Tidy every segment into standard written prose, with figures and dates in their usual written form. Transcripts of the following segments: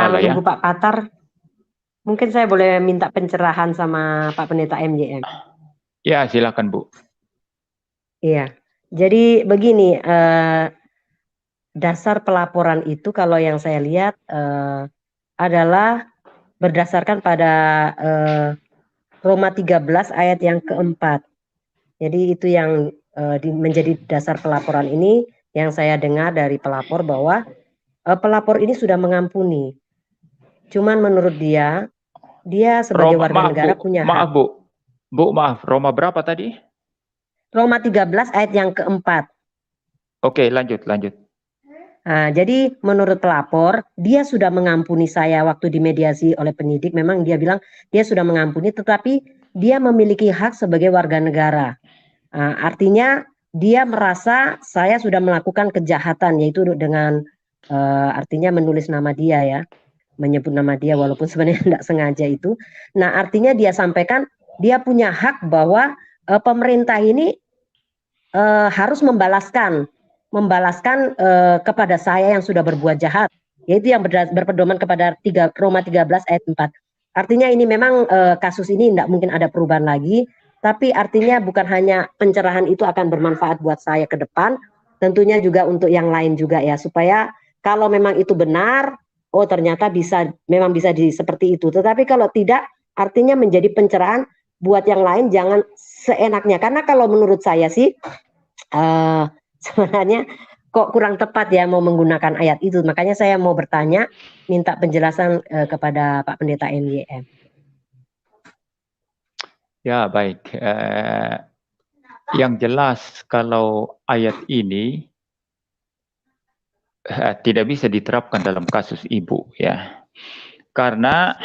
Halo menunggu ya. Pak Patar, mungkin saya boleh minta pencerahan sama Pak Pendeta MJM. Ya, silakan Bu. Iya, jadi begini, dasar pelaporan itu kalau yang saya lihat adalah berdasarkan pada eh, Roma 13 ayat yang keempat. Jadi itu yang menjadi dasar pelaporan ini yang saya dengar dari pelapor bahwa pelapor ini sudah mengampuni. Cuman menurut dia, dia sebagai Roma, warga maaf Bu, negara punya hak. maaf Bu. Bu, maaf, Roma berapa tadi? Roma 13 ayat yang keempat. Oke, lanjut, lanjut. Nah, jadi menurut pelapor, dia sudah mengampuni saya waktu dimediasi oleh penyidik. Memang dia bilang dia sudah mengampuni, tetapi dia memiliki hak sebagai warga negara. Artinya dia merasa saya sudah melakukan kejahatan, yaitu dengan artinya menulis nama dia ya, menyebut nama dia walaupun sebenarnya tidak sengaja itu. Nah, artinya dia sampaikan dia punya hak bahwa pemerintah ini harus membalaskan kepada saya yang sudah berbuat jahat, yaitu yang berpedoman kepada Roma 13 ayat 4. Artinya ini memang kasus ini tidak mungkin ada perubahan lagi, tapi artinya bukan hanya pencerahan itu akan bermanfaat buat saya ke depan, tentunya juga untuk yang lain juga ya, supaya kalau memang itu benar, oh ternyata memang bisa seperti itu. Tetapi kalau tidak, artinya menjadi pencerahan buat yang lain, jangan seenaknya. Karena kalau menurut saya sih eh, sebenarnya kok kurang tepat ya mau menggunakan ayat itu. Makanya saya mau bertanya, minta penjelasan kepada Pak Pendeta NYM. Ya, baik. Yang jelas kalau ayat ini tidak bisa diterapkan dalam kasus ibu ya. Karena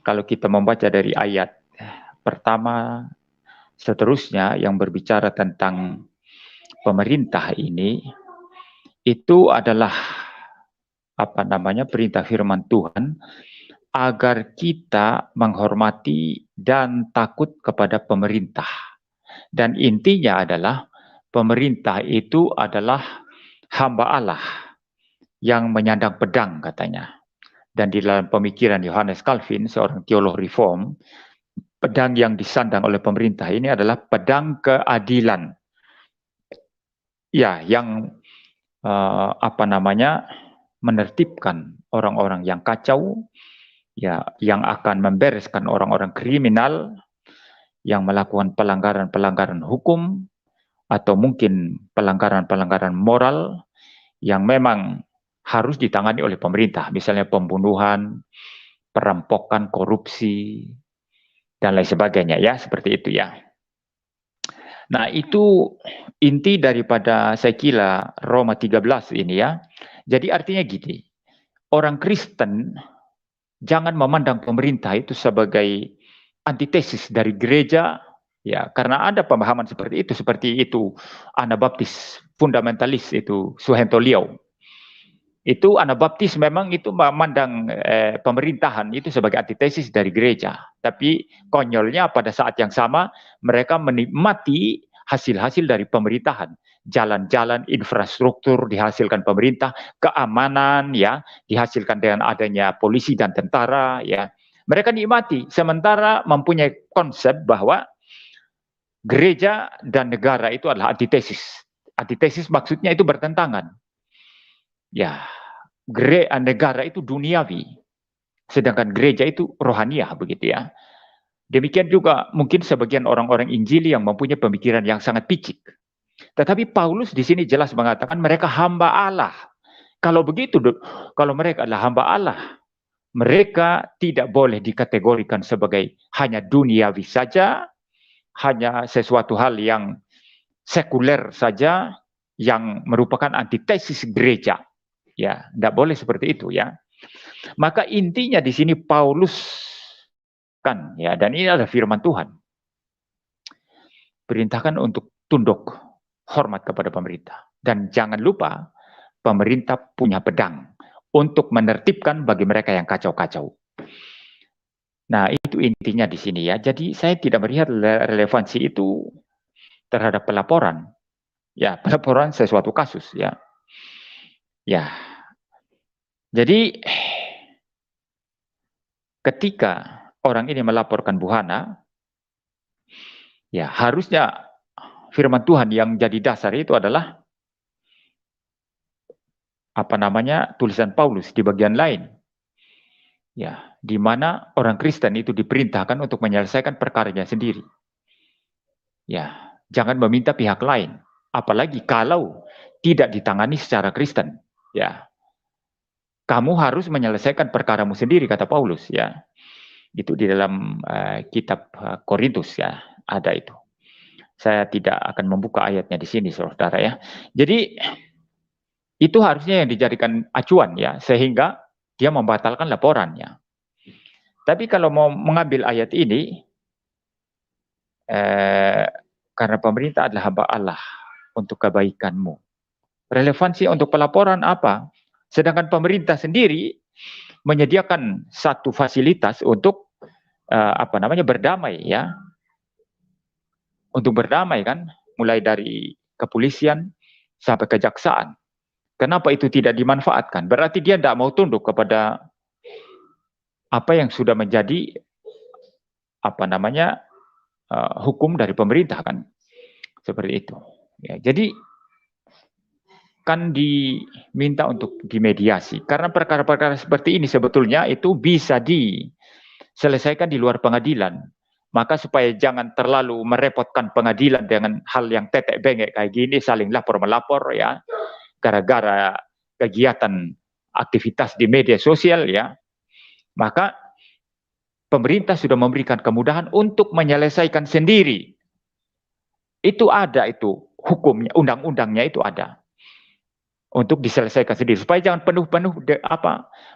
kalau kita membaca dari ayat pertama seterusnya yang berbicara tentang pemerintah ini, itu adalah apa namanya perintah firman Tuhan agar kita menghormati dan takut kepada pemerintah. Dan intinya adalah pemerintah itu adalah hamba Allah yang menyandang pedang katanya. Dan di dalam pemikiran Johannes Calvin, seorang teolog reform, pedang yang disandang oleh pemerintah ini adalah pedang keadilan. Ya, yang apa namanya menertibkan orang-orang yang kacau, ya, yang akan membereskan orang-orang kriminal yang melakukan pelanggaran-pelanggaran hukum atau mungkin pelanggaran-pelanggaran moral yang memang harus ditangani oleh pemerintah, misalnya pembunuhan, perampokan, korupsi, dan lain sebagainya ya, seperti itu ya. Nah, itu inti daripada saya kira Roma 13 ini ya. Jadi artinya gini, orang Kristen jangan memandang pemerintah itu sebagai antitesis dari gereja, ya, karena ada pemahaman seperti itu Anabaptis fundamentalis itu Suhento Liau. Itu Anabaptis memang itu memandang pemerintahan itu sebagai antitesis dari gereja. Tapi konyolnya pada saat yang sama mereka menikmati hasil-hasil dari pemerintahan. Jalan-jalan, infrastruktur dihasilkan pemerintah, keamanan ya dihasilkan dengan adanya polisi dan tentara ya. Mereka nikmati sementara mempunyai konsep bahwa gereja dan negara itu adalah antitesis. Antitesis maksudnya itu bertentangan. Ya, negara itu duniawi, sedangkan gereja itu rohaniah begitu ya. Demikian juga mungkin sebagian orang-orang Injili yang mempunyai pemikiran yang sangat picik. Tetapi Paulus di sini jelas mengatakan mereka hamba Allah. Kalau begitu, kalau mereka adalah hamba Allah, mereka tidak boleh dikategorikan sebagai hanya duniawi saja, hanya sesuatu hal yang sekuler saja, yang merupakan antitesis gereja. Ya, tidak boleh seperti itu ya. Maka intinya di sini Paulus kan ya, dan ini adalah firman Tuhan. Perintahkan untuk tunduk hormat kepada pemerintah. Dan jangan lupa pemerintah punya pedang untuk menertibkan bagi mereka yang kacau-kacau. Nah, itu intinya di sini ya. Jadi saya tidak melihat relevansi itu terhadap pelaporan. Ya, pelaporan sesuatu kasus ya. Ya. Jadi ketika orang ini melaporkan Bu Hana, ya harusnya firman Tuhan yang jadi dasar itu adalah tulisan Paulus di bagian lain. Ya, di mana orang Kristen itu diperintahkan untuk menyelesaikan perkaranya sendiri. Ya, jangan meminta pihak lain, apalagi kalau tidak ditangani secara Kristen. Ya, kamu harus menyelesaikan perkaramu sendiri, kata Paulus. Ya, itu di dalam kitab Korintus ya, ada itu. Saya tidak akan membuka ayatnya di sini, saudara ya. Jadi itu harusnya yang dijadikan acuan ya, sehingga dia membatalkan laporannya. Tapi kalau mau mengambil ayat ini, karena pemerintah adalah hamba Allah untuk kebaikanmu. Relevansi untuk pelaporan apa? Sedangkan pemerintah sendiri menyediakan satu fasilitas untuk berdamai ya. Untuk berdamai kan, mulai dari kepolisian sampai kejaksaan. Kenapa itu tidak dimanfaatkan? Berarti dia tidak mau tunduk kepada apa yang sudah menjadi hukum dari pemerintah kan, seperti itu. Ya, jadi kan diminta untuk dimediasi karena perkara-perkara seperti ini sebetulnya itu bisa diselesaikan di luar pengadilan. Maka supaya jangan terlalu merepotkan pengadilan dengan hal yang tetek bengek kayak gini, saling lapor melapor ya, gara-gara kegiatan aktivitas di media sosial ya, maka pemerintah sudah memberikan kemudahan untuk menyelesaikan sendiri. Itu ada itu hukumnya, undang-undangnya itu ada untuk diselesaikan sendiri supaya jangan penuh-penuh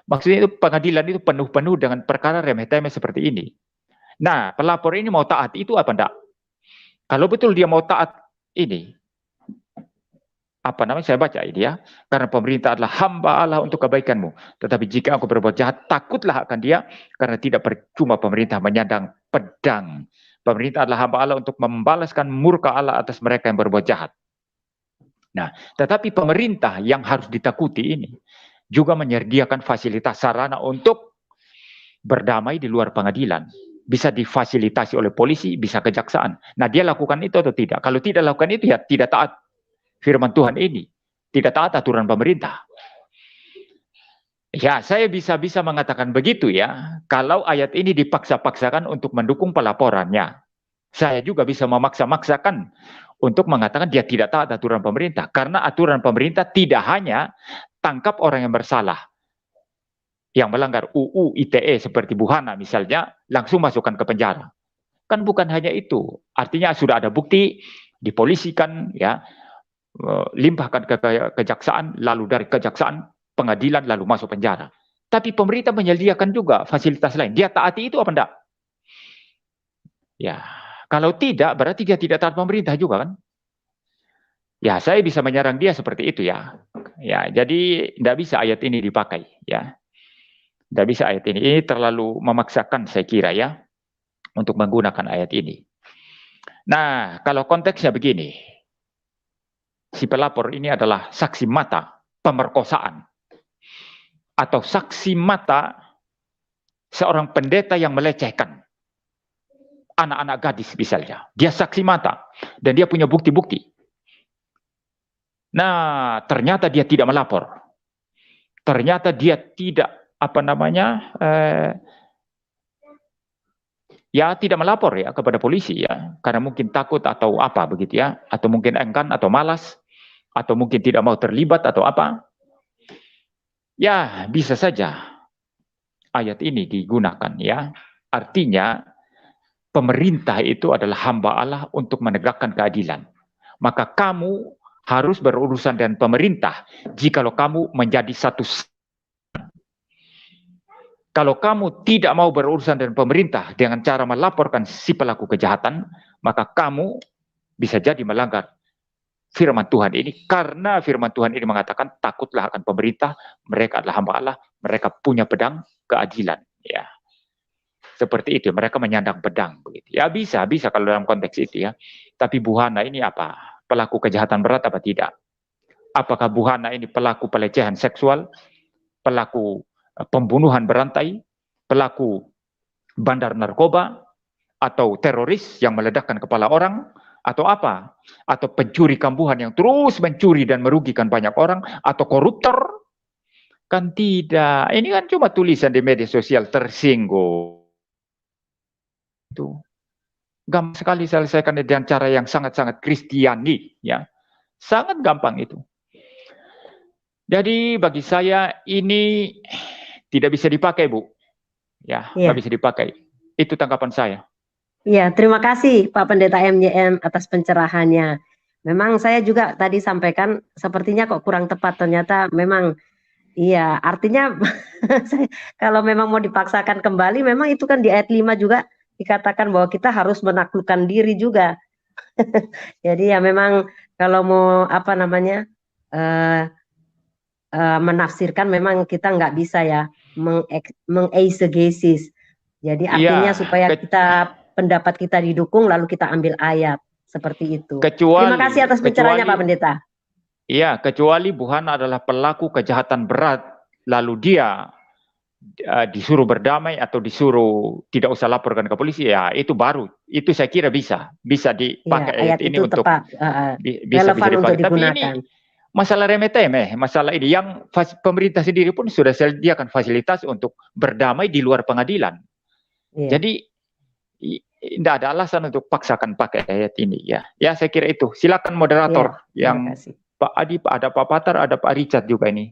maksudnya itu pengadilan itu penuh-penuh dengan perkara remeh-temeh seperti ini. Nah, pelapor ini mau taat itu apa enggak? Kalau betul dia mau taat ini, saya baca ini ya, karena pemerintah adalah hamba Allah untuk kebaikanmu. Tetapi jika aku berbuat jahat, takutlah akan dia, karena tidak percuma pemerintah menyandang pedang. Pemerintah adalah hamba Allah untuk membalaskan murka Allah atas mereka yang berbuat jahat. Nah, tetapi pemerintah yang harus ditakuti ini juga menyediakan fasilitas sarana untuk berdamai di luar pengadilan. Bisa difasilitasi oleh polisi, bisa kejaksaan. Nah, dia lakukan itu atau tidak? Kalau tidak lakukan itu, ya tidak taat firman Tuhan ini. Tidak taat aturan pemerintah. Ya, saya bisa mengatakan begitu ya. Kalau ayat ini dipaksa-paksakan untuk mendukung pelaporannya. Saya juga bisa memaksa-maksakan untuk mengatakan dia tidak taat aturan pemerintah. Karena aturan pemerintah tidak hanya tangkap orang yang bersalah. Yang melanggar UU ITE seperti Bu Hana misalnya, langsung masukkan ke penjara. Kan bukan hanya itu. Artinya sudah ada bukti, dipolisikan, ya, limpahkan ke kejaksaan, lalu dari kejaksaan, pengadilan, lalu masuk penjara. Tapi pemerintah menyediakan juga fasilitas lain. Dia taati itu apa enggak? Ya, kalau tidak, berarti dia tidak taat pemerintah juga kan? Ya, saya bisa menyerang dia seperti itu ya. Ya, jadi tidak bisa ayat ini dipakai ya. Tidak bisa ayat ini. Ini terlalu memaksakan saya kira ya untuk menggunakan ayat ini. Nah, kalau konteksnya begini. Si pelapor ini adalah saksi mata pemerkosaan. Atau saksi mata seorang pendeta yang melecehkan anak-anak gadis misalnya. Dia saksi mata dan dia punya bukti-bukti. Nah, ternyata dia tidak melapor. Ternyata dia tidak tidak melapor ya kepada polisi ya, karena mungkin takut atau apa begitu ya, atau mungkin enggan atau malas, atau mungkin tidak mau terlibat atau apa. Ya, bisa saja ayat ini digunakan ya. Artinya pemerintah itu adalah hamba Allah untuk menegakkan keadilan. Maka kamu harus berurusan dengan pemerintah jikalau kamu menjadi satu. Kalau kamu tidak mau berurusan dengan pemerintah dengan cara melaporkan si pelaku kejahatan, maka kamu bisa jadi melanggar firman Tuhan ini. Karena firman Tuhan ini mengatakan, takutlah akan pemerintah, mereka adalah hamba Allah, mereka punya pedang keadilan. Ya, seperti itu, mereka menyandang pedang. Begitu. Ya bisa kalau dalam konteks itu ya. Tapi Bu Hana ini apa? Pelaku kejahatan berat apa tidak? Apakah Bu Hana ini pelaku pelecehan seksual, pelaku pembunuhan berantai, pelaku bandar narkoba, atau teroris yang meledakkan kepala orang, atau apa? Atau pencuri kambuhan yang terus mencuri dan merugikan banyak orang, atau koruptor? Kan tidak. Ini kan cuma tulisan di media sosial tersinggung. Itu gampang sekali selesaikan dengan cara yang sangat-sangat Kristiani, ya. Sangat gampang itu. Jadi bagi saya ini tidak bisa dipakai, Bu. Ya, nggak bisa dipakai. Itu tanggapan saya. Iya, terima kasih Pak Pendeta MYM atas pencerahannya. Memang saya juga tadi sampaikan sepertinya kok kurang tepat, ternyata memang iya, artinya kalau memang mau dipaksakan kembali memang itu kan di ayat 5 juga dikatakan bahwa kita harus menaklukkan diri juga. Jadi ya memang kalau mau apa namanya menafsirkan memang kita nggak bisa ya mengeisegesis. Jadi artinya supaya pendapat kita didukung lalu kita ambil ayat seperti itu. Terima kasih atas pencerahannya Pak Pendeta. Iya, kecuali Buhana adalah pelaku kejahatan berat, lalu dia disuruh berdamai atau disuruh tidak usah laporkan ke polisi, ya itu baru. Itu saya kira bisa dipakai ayat ini untuk bisa dipakai. Untuk Tapi ini masalah remeh-temeh, masalah ini yang pemerintah sendiri pun sudah sediakan fasilitas untuk berdamai di luar pengadilan. Jadi tidak ada alasan untuk paksakan pakai ayat ini, ya. Ya saya kira itu. Silakan moderator yang Pak Adi, ada Pak Patar, ada Pak Richard juga ini.